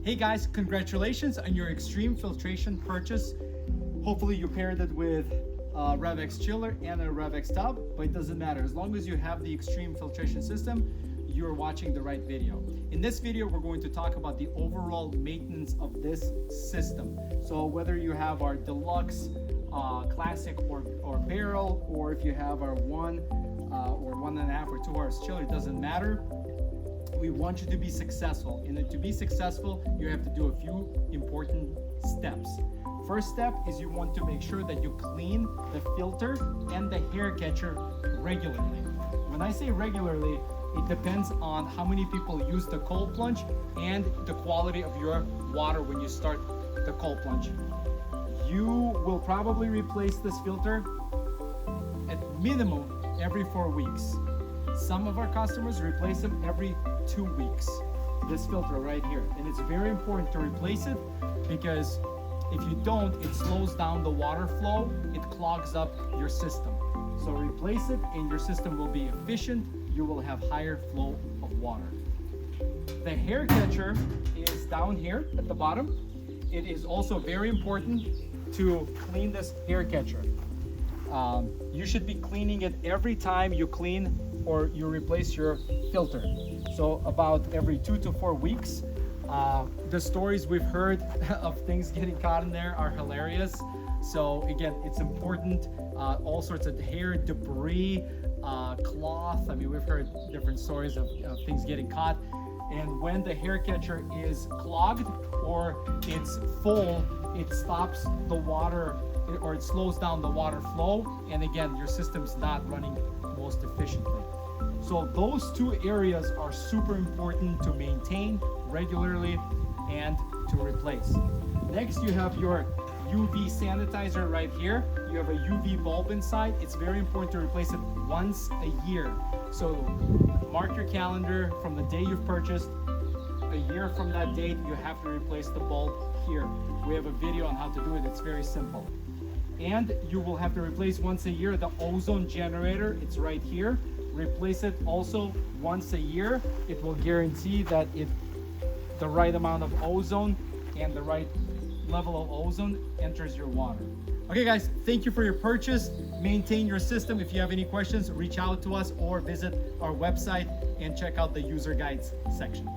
Hey guys, congratulations on your Xtreme Filtration purchase. Hopefully you paired it with a RevX chiller and a RevX tub, but it doesn't matter. As long as you have the Xtreme Filtration System, you're watching the right video. In this video, we're going to talk about the overall maintenance of this system. So whether you have our deluxe, classic or barrel, or if you have our 1 or 1.5 or 2 hours chiller, it doesn't matter. We want you to be successful. And to be successful, you have to do a few important steps. First step is you want to make sure that you clean the filter and the hair catcher regularly. When I say regularly, it depends on how many people use the cold plunge and the quality of your water when you start the cold plunge. You will probably replace this filter at minimum every 4 weeks. Some of our customers replace them every 2 weeks. This filter right here. And it's very important to replace it because if you don't, it slows down the water flow. It clogs up your system. So replace it and your system will be efficient. You will have higher flow of water. The hair catcher is down here at the bottom. It is also very important to clean this hair catcher. You should be cleaning it every time you clean or you replace your filter. So about every 2 to 4 weeks. The stories we've heard of things getting caught in there are hilarious. So again, it's important. All sorts of hair, debris, cloth. I mean, we've heard different stories of things getting caught. And when the hair catcher is clogged or it's full, it stops the water or it slows down the water flow. And again, your system's not running most efficiently. So those two areas are super important to maintain regularly and to replace. Next, you have your UV sanitizer right here. You have a UV bulb inside. It's very important to replace it once a year. So mark your calendar from the day you've purchased. A year from that date, you have to replace the bulb here. We have a video on how to do it. It's very simple. And you will have to replace once a year the ozone generator. It's right here. Replace it also once a year. It will guarantee that the right amount of ozone and the right level of ozone enters your water. Okay guys, thank you for your purchase. Maintain your system. If you have any questions, reach out to us or visit our website and check out the user guides section.